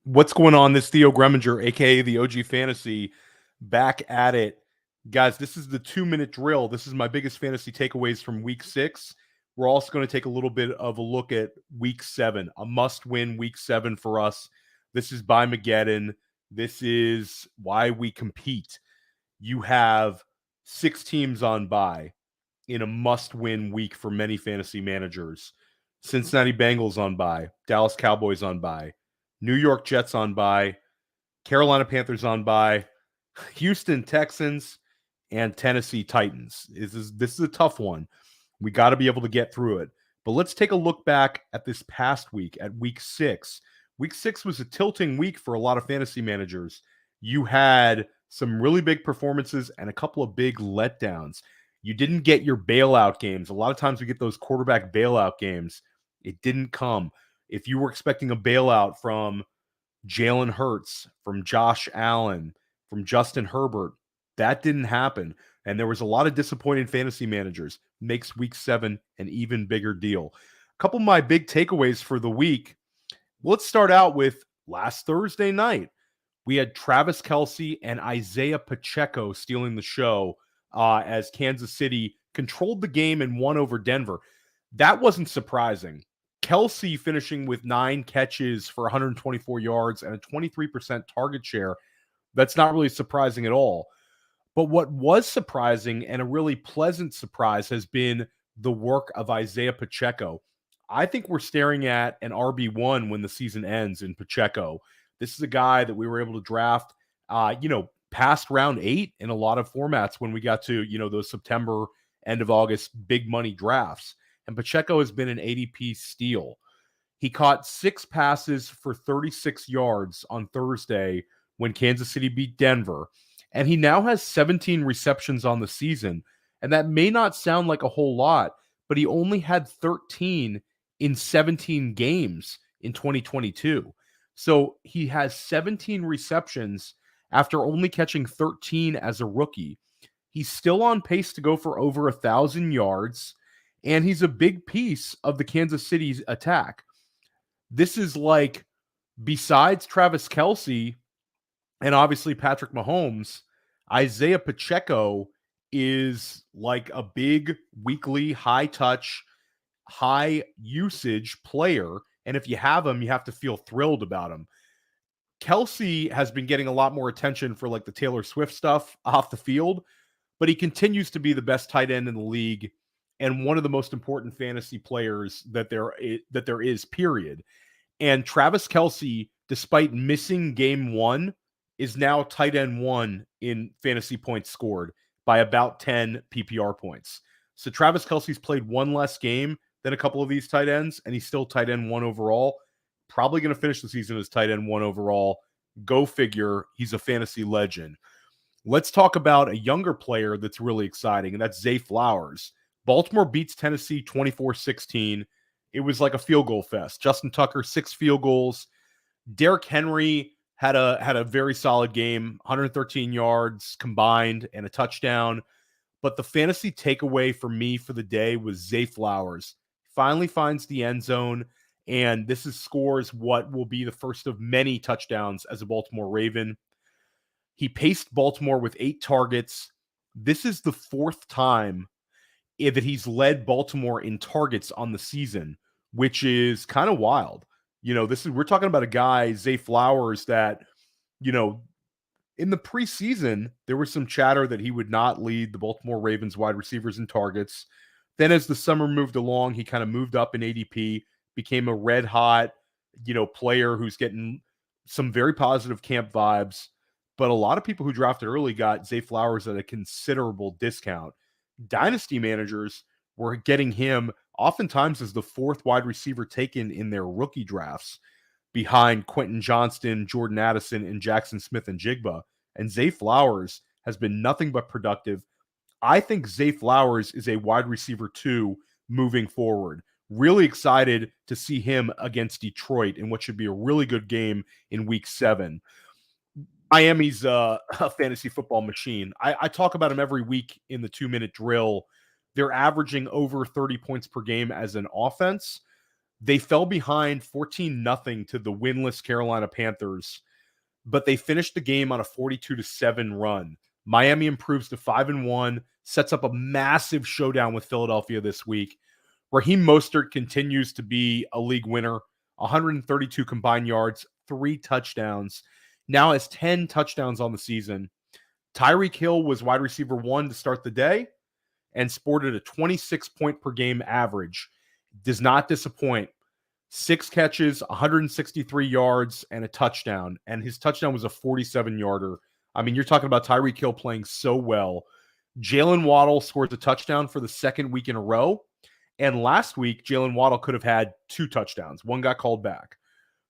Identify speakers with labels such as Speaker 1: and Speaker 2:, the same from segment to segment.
Speaker 1: What's going on? This Theo Gremminger, aka the OG Fantasy, back at it. Guys, this is the 2-minute drill. This is my biggest fantasy takeaways from week 6. We're also going to take a little bit of a look at week 7, a must-win week 7 for us. This is by Mageddon. This is why we compete. You have 6 teams on bye in a must-win week for many fantasy managers. Cincinnati Bengals on bye, Dallas Cowboys on bye, New York Jets on bye, Carolina Panthers on bye, Houston Texans, and Tennessee Titans. This is a tough one. We got to be able to get through it. But let's take a look back at this past week, at week 6. Week 6 was a tilting week for a lot of fantasy managers. You had some really big performances and a couple of big letdowns. You didn't get your bailout games. A lot of times we get those quarterback bailout games. It didn't come. If you were expecting a bailout from Jalen Hurts, from Josh Allen, from Justin Herbert, that didn't happen. And there was a lot of disappointed fantasy managers. Makes week 7 an even bigger deal. A couple of my big takeaways for the week. Let's start out with last Thursday night. We had Travis Kelce and Isaiah Pacheco stealing the show as Kansas City controlled the game and won over Denver. That wasn't surprising. Kelce finishing with 9 catches for 124 yards and a 23% target share. That's not really surprising at all. But what was surprising and a really pleasant surprise has been the work of Isaiah Pacheco. I think we're staring at an RB1 when the season ends in Pacheco. This is a guy that we were able to draft, past round 8 in a lot of formats when we got to, those September, end of August, big money drafts. And Pacheco has been an ADP steal. He caught 6 passes for 36 yards on Thursday when Kansas City beat Denver. And he now has 17 receptions on the season. And that may not sound like a whole lot, but he only had 13 in 17 games in 2022. So he has 17 receptions after only catching 13 as a rookie. He's still on pace to go for over 1,000 yards, and he's a big piece of the Kansas City's attack. This is like, besides Travis Kelce and obviously Patrick Mahomes, Isaiah Pacheco is like a big weekly high touch, high usage player. And if you have him, you have to feel thrilled about him. Kelce has been getting a lot more attention for like the Taylor Swift stuff off the field, but he continues to be the best tight end in the league and one of the most important fantasy players that there is, period. And Travis Kelce, despite missing game 1, is now tight end 1 in fantasy points scored by about 10 PPR points. So Travis Kelce's played 1 less game than a couple of these tight ends, and he's still tight end 1 overall. Probably going to finish the season as tight end 1 overall. Go figure, he's a fantasy legend. Let's talk about a younger player that's really exciting, and that's Zay Flowers. Baltimore beats Tennessee 24-16. It was like a field goal fest. Justin Tucker, 6 field goals. Derrick Henry had a very solid game, 113 yards combined and a touchdown. But the fantasy takeaway for me for the day was Zay Flowers. Finally finds the end zone, and this scores what will be the first of many touchdowns as a Baltimore Raven. He paced Baltimore with 8 targets. This is the 4th time that he's led Baltimore in targets on the season, which is kind of wild. We're talking about a guy, Zay Flowers, that, in the preseason, there was some chatter that he would not lead the Baltimore Ravens wide receivers in targets. Then as the summer moved along, he kind of moved up in ADP, became a red hot, player who's getting some very positive camp vibes. But a lot of people who drafted early got Zay Flowers at a considerable discount. Dynasty managers were getting him oftentimes as the 4th wide receiver taken in their rookie drafts, behind Quentin Johnston, Jordan Addison, and Jackson Smith-Njigba. And Zay Flowers has been nothing but productive. I think Zay Flowers is a wide receiver 2 moving forward. Really excited to see him against Detroit in what should be a really good game in week 7. Miami's a fantasy football machine. I talk about them every week in the 2-minute drill. They're averaging over 30 points per game as an offense. They fell behind 14-0 to the winless Carolina Panthers, but they finished the game on a 42-7 run. Miami improves to 5-1, sets up a massive showdown with Philadelphia this week. Raheem Mostert continues to be a league winner, 132 combined yards, 3 touchdowns. Now has 10 touchdowns on the season. Tyreek Hill was wide receiver 1 to start the day and sported a 26-point-per-game average. Does not disappoint. 6 catches, 163 yards, and a touchdown. And his touchdown was a 47-yarder. I mean, you're talking about Tyreek Hill playing so well. Jalen Waddle scores a touchdown for the second week in a row. And last week, Jalen Waddle could have had 2 touchdowns. One got called back.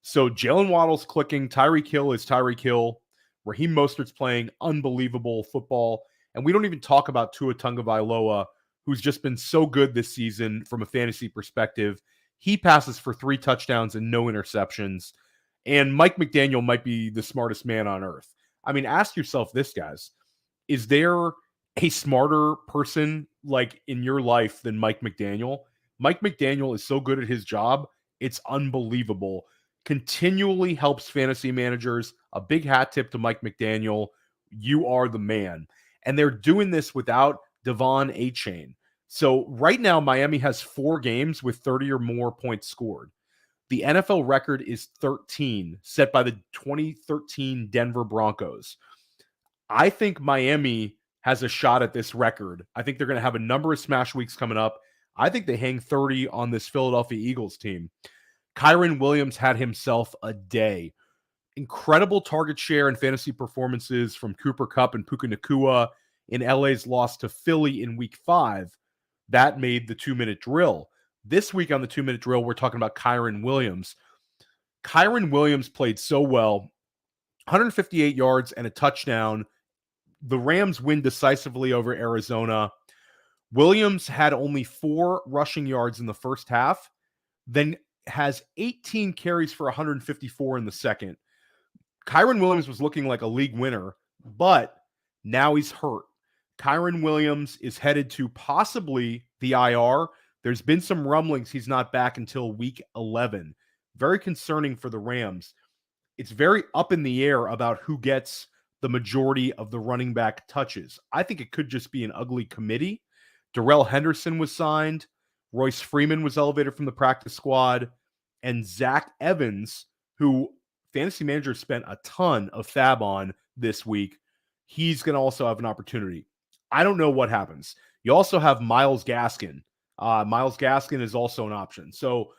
Speaker 1: So Jalen Waddle's clicking. Tyreek Hill is Tyreek Hill. Raheem Mostert's playing unbelievable football. And we don't even talk about Tua Tagovailoa, who's just been so good this season from a fantasy perspective. He passes for 3 touchdowns and no interceptions. And Mike McDaniel might be the smartest man on earth. I mean, ask yourself this, guys. Is there a smarter person like in your life than Mike McDaniel? Mike McDaniel is so good at his job. It's unbelievable. Continually helps fantasy managers. A big hat tip to Mike McDaniel. You are the man. And they're doing this without Devon Achane. So right now, Miami has 4 games with 30 or more points scored. The NFL record is 13, set by the 2013 Denver Broncos. I think Miami has a shot at this record. I think they're going to have a number of smash weeks coming up. I think they hang 30 on this Philadelphia Eagles team. Kyren Williams had himself a day. Incredible target share and fantasy performances from Cooper Kupp and Puka Nacua in LA's loss to Philly in week 5. That made the 2-minute drill. This week on the 2-minute drill, we're talking about Kyren Williams. Kyren Williams played so well. 158 yards and a touchdown. The Rams win decisively over Arizona. Williams had only 4 rushing yards in the first half, then has 18 carries for 154 in the second. Kyren Williams was looking like a league winner, but now he's hurt. Kyren Williams is headed to possibly the IR. There's been some rumblings he's not back until week 11. Very concerning for the Rams. It's very up in the air about who gets the majority of the running back touches. I think it could just be an ugly committee. Darrell Henderson was signed. Royce Freeman was elevated from the practice squad. And Zach Evans, who fantasy managers spent a ton of fab on this week, he's going to also have an opportunity. I don't know what happens. You also have Myles Gaskin. Myles Gaskin is also an option. So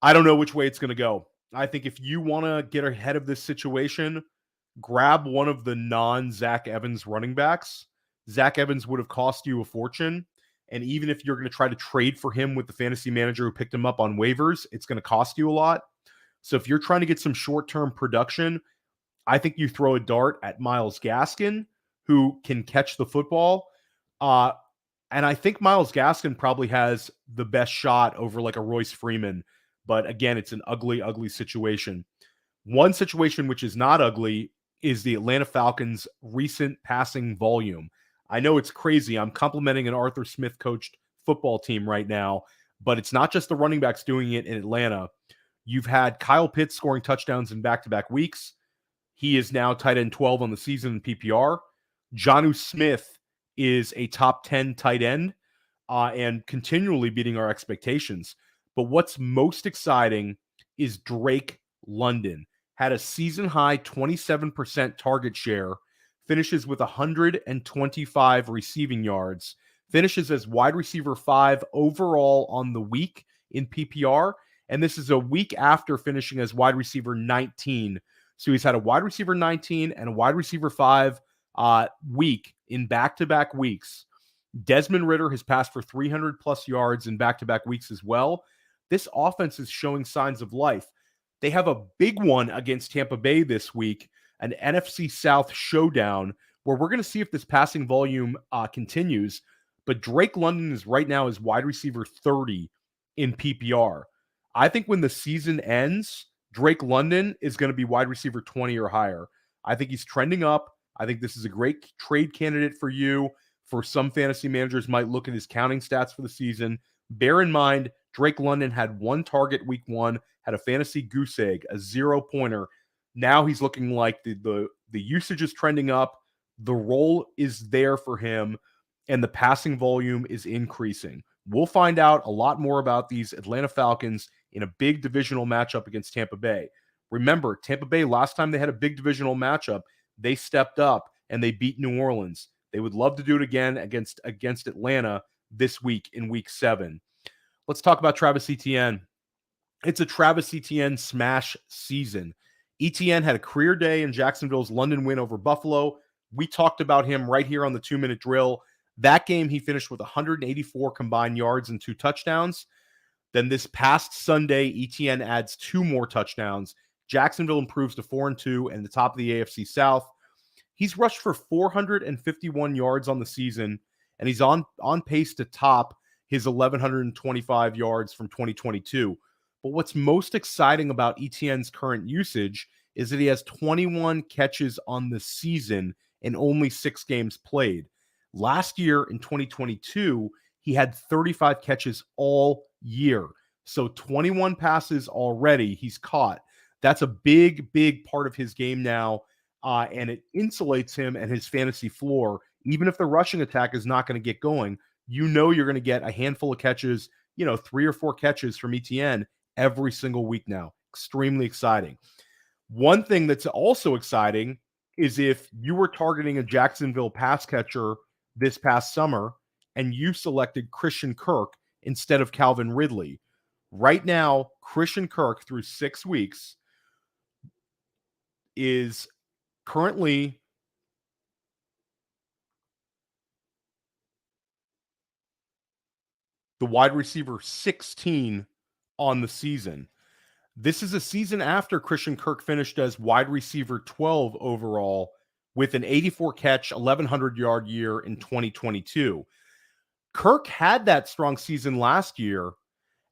Speaker 1: I don't know which way it's going to go. I think if you want to get ahead of this situation, grab one of the non-Zach Evans running backs. Zach Evans would have cost you a fortune. And even if you're going to try to trade for him with the fantasy manager who picked him up on waivers, it's going to cost you a lot. So if you're trying to get some short-term production, I think you throw a dart at Myles Gaskin, who can catch the football. And I think Myles Gaskin probably has the best shot over like a Royce Freeman. But again, it's an ugly, ugly situation. One situation which is not ugly is the Atlanta Falcons' recent passing volume. I know it's crazy. I'm complimenting an Arthur Smith coached football team right now, but it's not just the running backs doing it in Atlanta. You've had Kyle Pitts scoring touchdowns in back-to-back weeks. He is now tight end 12 on the season in PPR. Jonnu Smith is a top 10 tight end and continually beating our expectations. But what's most exciting is Drake London. Had a season-high 27% target share, finishes with 125 receiving yards, finishes as wide receiver 5 overall on the week in PPR, and this is a week after finishing as wide receiver 19. So he's had a wide receiver 19 and a wide receiver 5 week in back-to-back weeks. Desmond Ridder has passed for 300-plus yards in back-to-back weeks as well. This offense is showing signs of life. They have a big one against Tampa Bay this week, an NFC South showdown, where we're going to see if this passing volume continues. But Drake London is right now as wide receiver 30 in PPR. I think when the season ends, Drake London is going to be wide receiver 20 or higher. I think he's trending up. I think this is a great trade candidate for you. For some fantasy managers might look at his counting stats for the season. Bear in mind, Drake London had 1 target week 1, had a fantasy goose egg, a 0-pointer. Now he's looking like the usage is trending up. The role is there for him, and the passing volume is increasing. We'll find out a lot more about these Atlanta Falcons in a big divisional matchup against Tampa Bay. Remember, Tampa Bay, last time they had a big divisional matchup, they stepped up and they beat New Orleans. They would love to do it again against Atlanta this week in week 7. Let's talk about Travis Etienne. It's a Travis Etienne smash season. Etienne had a career day in Jacksonville's London win over Buffalo. We talked about him right here on the 2-minute drill. That game, he finished with 184 combined yards and 2 touchdowns. Then this past Sunday, Etienne adds 2 more touchdowns. Jacksonville improves to 4-2 and the top of the AFC South. He's rushed for 451 yards on the season, and he's on pace to top his 1,125 yards from 2022. But what's most exciting about Etienne's current usage is that he has 21 catches on the season and only 6 games played. Last year in 2022, he had 35 catches all year. So 21 passes already he's caught. That's a big, big part of his game now, and it insulates him and his fantasy floor. Even if the rushing attack is not going to get going, you know you're going to get a handful of catches, 3 or 4 catches from Etienne every single week now. Extremely exciting. One thing that's also exciting is if you were targeting a Jacksonville pass catcher this past summer and you selected Christian Kirk instead of Calvin Ridley. Right now, Christian Kirk through 6 weeks is currently the wide receiver 16 on the season. This is a season after Christian Kirk finished as wide receiver 12 overall with an 84 catch, 1,100 yard year in 2022. Kirk had that strong season last year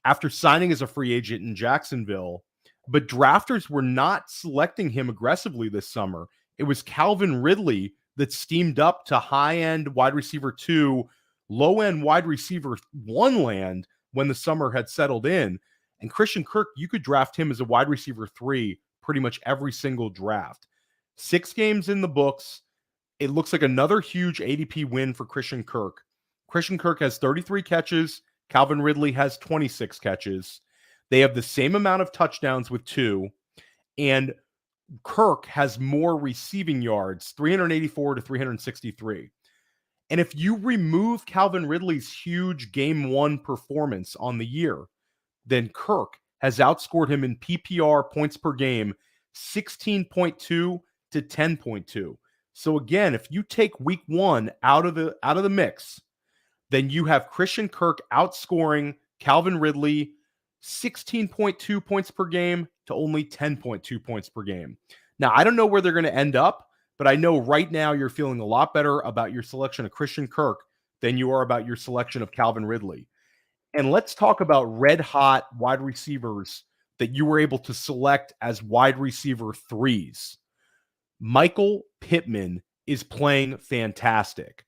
Speaker 1: after signing as a free agent in Jacksonville, but drafters were not selecting him aggressively this summer. It was Calvin Ridley that steamed up to high-end wide receiver 2, low-end wide receiver 1 land when the summer had settled in. And Christian Kirk, you could draft him as a wide receiver 3 pretty much every single draft. 6 games in the books. It looks like another huge ADP win for Christian Kirk. Christian Kirk has 33 catches. Calvin Ridley has 26 catches. They have the same amount of touchdowns with 2. And Kirk has more receiving yards, 384 to 363. And if you remove Calvin Ridley's huge game 1 performance on the year, then Kirk has outscored him in PPR points per game 16.2 to 10.2. So again, if you take week 1 out of the mix, then you have Christian Kirk outscoring Calvin Ridley 16.2 points per game to only 10.2 points per game. Now, I don't know where they're going to end up, but I know right now you're feeling a lot better about your selection of Christian Kirk than you are about your selection of Calvin Ridley. And let's talk about red hot wide receivers that you were able to select as wide receiver 3s. Michael Pittman is playing fantastic.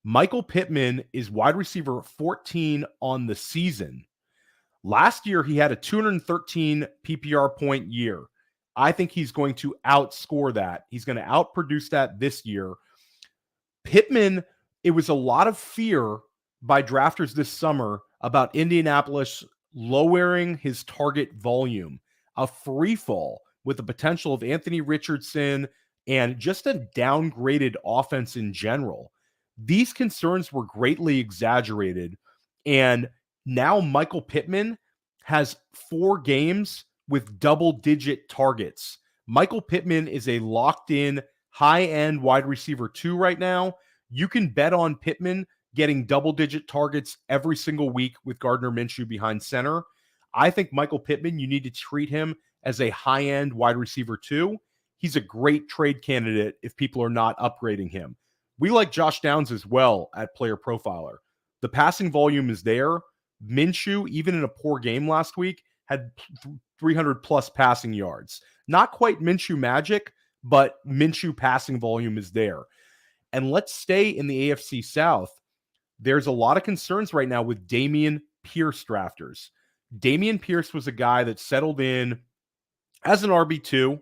Speaker 1: Michael Pittman is wide receiver 14 on the season. Last year, he had a 213 PPR point year. I think he's going to outscore that. He's going to outproduce that this year. Pittman, it was a lot of fear by drafters this summer about Indianapolis lowering his target volume, a free fall with the potential of Anthony Richardson and just a downgraded offense in general. These concerns were greatly exaggerated, and now Michael Pittman has 4 games with double-digit targets. Michael Pittman is a locked-in, high-end wide receiver 2 right now. You can bet on Pittman getting double-digit targets every single week with Gardner Minshew behind center. I think Michael Pittman, you need to treat him as a high-end wide receiver 2. He's a great trade candidate if people are not upgrading him. We like Josh Downs as well at Player Profiler. The passing volume is there. Minshew, even in a poor game last week, had 300-plus passing yards. Not quite Minshew magic, but Minshew passing volume is there. And let's stay in the AFC South. There's a lot of concerns right now with Damien Pierce drafters. Damien Pierce was a guy that settled in as an RB2,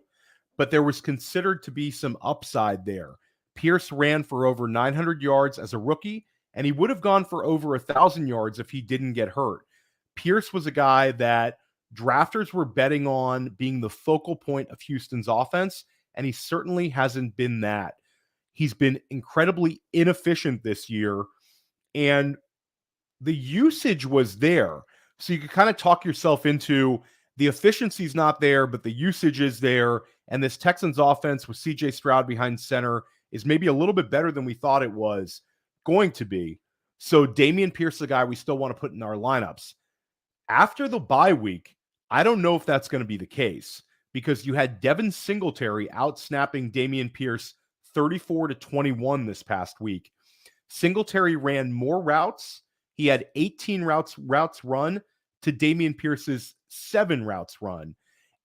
Speaker 1: but there was considered to be some upside there. Pierce ran for over 900 yards as a rookie, and he would have gone for over 1,000 yards if he didn't get hurt. Pierce was a guy that drafters were betting on being the focal point of Houston's offense, and he certainly hasn't been that. He's been incredibly inefficient this year, and the usage was there. So you could kind of talk yourself into the efficiency's not there, but the usage is there. And this Texans offense with CJ Stroud behind center is maybe a little bit better than we thought it was going to be. So Damien Pierce is a guy we still want to put in our lineups. After the bye week, I don't know if that's going to be the case because you had Devin Singletary out-snapping Damien Pierce 34-21 this past week. Singletary ran more routes. He had 18 routes run to Damien Pierce's 7 routes run.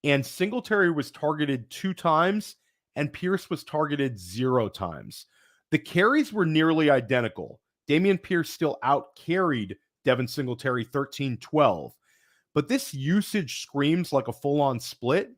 Speaker 1: And Singletary was targeted 2 times, and Pierce was targeted 0 times. The carries were nearly identical. Damien Pierce still out-carried Devin Singletary 13-12. But this usage screams like a full-on split,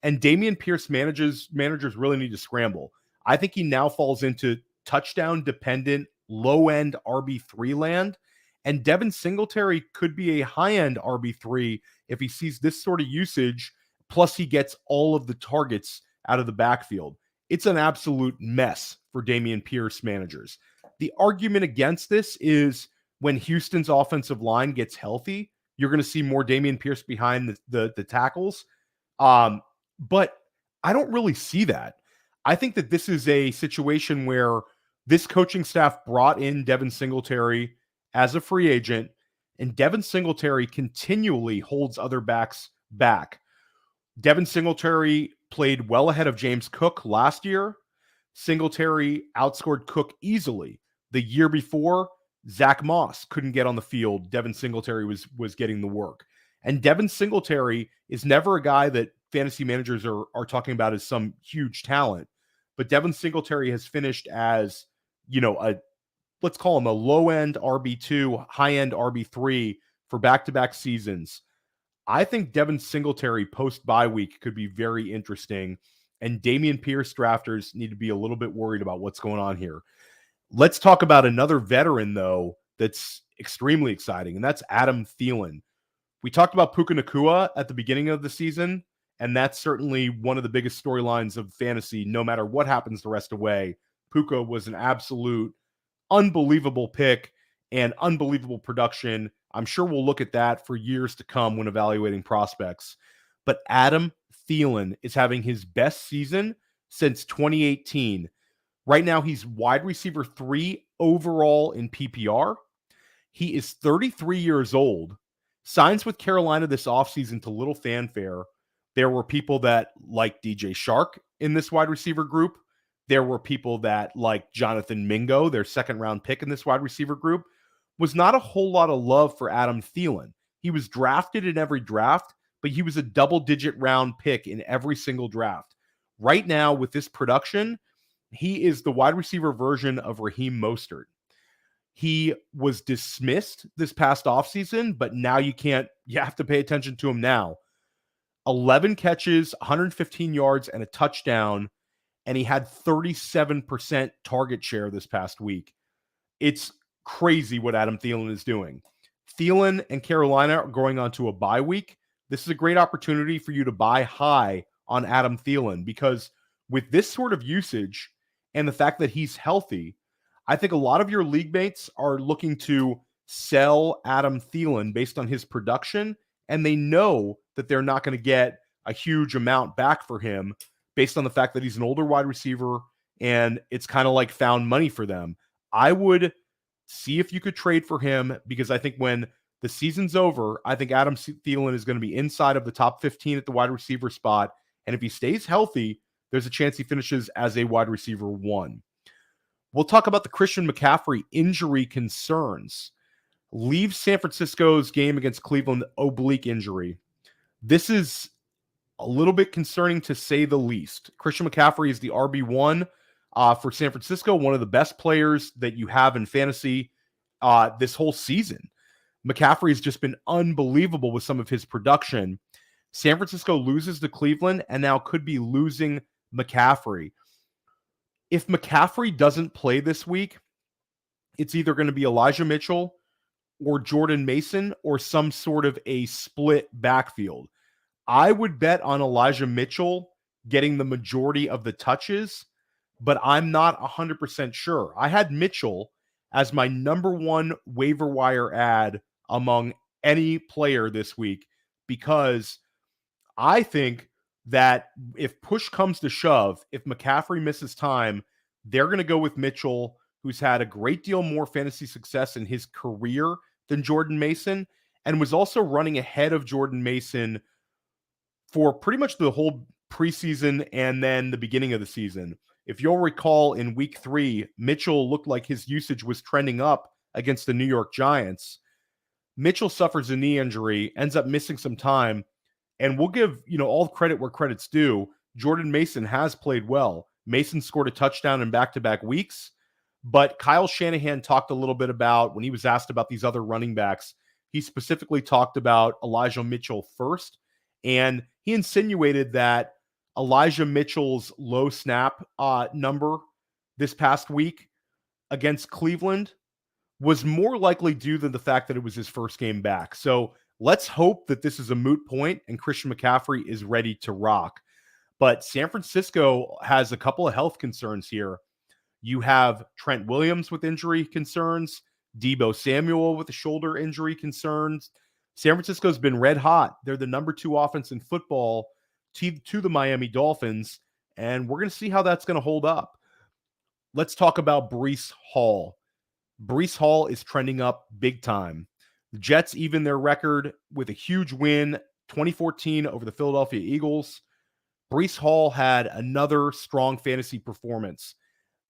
Speaker 1: and Damien Pierce managers really need to scramble. I think he now falls into touchdown-dependent, low-end RB3 land, and Devin Singletary could be a high-end RB3 if he sees this sort of usage, plus he gets all of the targets out of the backfield. It's an absolute mess for Damien Pierce managers. The argument against this is when Houston's offensive line gets healthy, you're going to see more Damien Pierce behind the tackles. But I don't really see that. I think that this is a situation where this coaching staff brought in Devin Singletary as a free agent, and Devin Singletary continually holds other backs back. Devin Singletary played well ahead of James Cook last year. Singletary outscored Cook easily. The year before, Zach Moss couldn't get on the field. Devin Singletary was getting the work. And Devin Singletary is never a guy that fantasy managers are talking about as some huge talent. But Devin Singletary has finished as, let's call him a low-end RB2, high-end RB3 for back-to-back seasons. I think Devin Singletary post-bye week could be very interesting, and Damien Pierce drafters need to be a little bit worried about what's going on here. Let's talk about another veteran, though, that's extremely exciting, and that's Adam Thielen. We talked about Puka Nacua at the beginning of the season, and that's certainly one of the biggest storylines of fantasy, no matter what happens the rest of the way. Puka was an absolute unbelievable pick and unbelievable production. I'm sure we'll look at that for years to come when evaluating prospects. But Adam Thielen is having his best season since 2018. Right now, he's wide receiver 3 overall in PPR. He is 33 years old, signs with Carolina this offseason to little fanfare. There were people that liked DJ Shark in this wide receiver group. There were people that liked Jonathan Mingo, their second-round pick in this wide receiver group. Was not a whole lot of love for Adam Thielen. He was drafted in every draft, but he was a double-digit round pick in every single draft. Right now, with this production, he is the wide receiver version of Raheem Mostert. He was dismissed this past offseason, but now you have to pay attention to him now. 11 catches, 115 yards, and a touchdown, and he had 37% target share this past week. It's crazy what Adam Thielen is doing. Thielen and Carolina are going on to a bye week. This is a great opportunity for you to buy high on Adam Thielen because with this sort of usage and the fact that he's healthy, I think a lot of your league mates are looking to sell Adam Thielen based on his production, and they know that they're not going to get a huge amount back for him based on the fact that he's an older wide receiver, and it's kind of like found money for them. I would see if you could trade for him because I think when the season's over, I think Adam Thielen is going to be inside of the top 15 at the wide receiver spot, and if he stays healthy, there's a chance he finishes as a wide receiver 1. We'll talk about the Christian McCaffrey injury concerns. Leaves San Francisco's game against Cleveland oblique injury. This is a little bit concerning to say the least. Christian McCaffrey is the RB1 for San Francisco, one of the best players that you have in fantasy this whole season. McCaffrey has just been unbelievable with some of his production. San Francisco loses to Cleveland and now could be losing McCaffrey. If McCaffrey doesn't play this week, it's either going to be Elijah Mitchell or Jordan Mason or some sort of a split backfield. I would bet on Elijah Mitchell getting the majority of the touches, but I'm not 100% sure. I had Mitchell as my number one waiver wire ad among any player this week because I think that if push comes to shove, if McCaffrey misses time, they're going to go with Mitchell, who's had a great deal more fantasy success in his career than Jordan Mason and was also running ahead of Jordan Mason for pretty much the whole preseason and then the beginning of the season. If you'll recall, in week 3, Mitchell looked like his usage was trending up against the New York Giants. Mitchell suffers a knee injury, ends up missing some time, and we'll give, all credit where credit's due. Jordan Mason has played well. Mason scored a touchdown in back-to-back weeks, but Kyle Shanahan talked a little bit about, when he was asked about these other running backs, he specifically talked about Elijah Mitchell first, and he insinuated that Elijah Mitchell's low snap number this past week against Cleveland was more likely due to the fact that it was his first game back. So let's hope that this is a moot point and Christian McCaffrey is ready to rock. But San Francisco has a couple of health concerns here. You have Trent Williams with injury concerns, Deebo Samuel with the shoulder injury concerns. San Francisco's been red hot. They're the number 2 offense in football to the Miami Dolphins, and we're going to see how that's going to hold up. Let's talk about Breece Hall. Breece Hall is trending up big time. The Jets even their record with a huge win, 2014 over the Philadelphia Eagles. Breece Hall had another strong fantasy performance.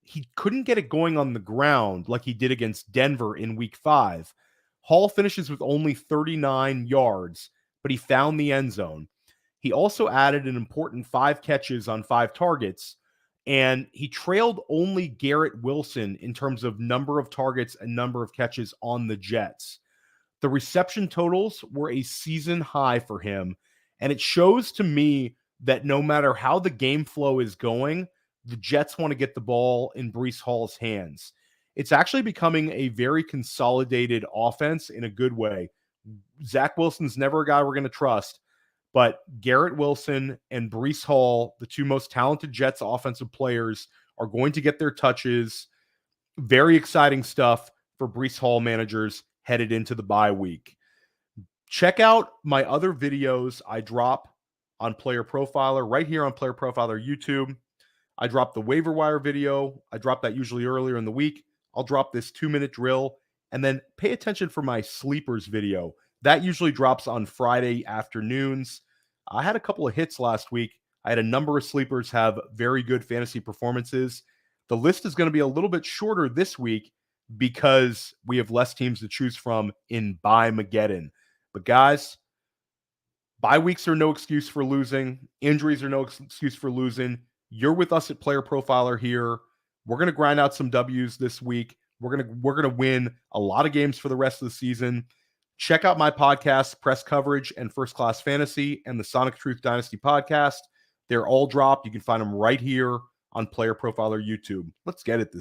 Speaker 1: He couldn't get it going on the ground like he did against Denver in week 5. Hall finishes with only 39 yards, but he found the end zone. He also added an important 5 catches on 5 targets, and he trailed only Garrett Wilson in terms of number of targets and number of catches on the Jets. The reception totals were a season high for him, and it shows to me that no matter how the game flow is going, the Jets want to get the ball in Breece Hall's hands. It's actually becoming a very consolidated offense in a good way. Zach Wilson's never a guy we're going to trust, but Garrett Wilson and Breece Hall, the 2 most talented Jets offensive players, are going to get their touches. Very exciting stuff for Breece Hall managers headed into the bye week. Check out my other videos I drop on Player Profiler, right here on Player Profiler YouTube. I drop the waiver wire video. I drop that usually earlier in the week. I'll drop this 2-minute drill, and then pay attention for my sleepers video. That usually drops on Friday afternoons. I had a couple of hits last week. I had a number of sleepers have very good fantasy performances. The list is going to be a little bit shorter this week because we have less teams to choose from in Bye-Mageddon. But guys, bye weeks are no excuse for losing. Injuries are no excuse for losing. You're with us at Player Profiler here. We're going to grind out some W's this week. We're going to win a lot of games for the rest of the season. Check out my podcasts, Press Coverage and First Class Fantasy, and the Sonic Truth Dynasty podcast. They're all dropped. You can find them right here on Player Profiler YouTube. Let's get it this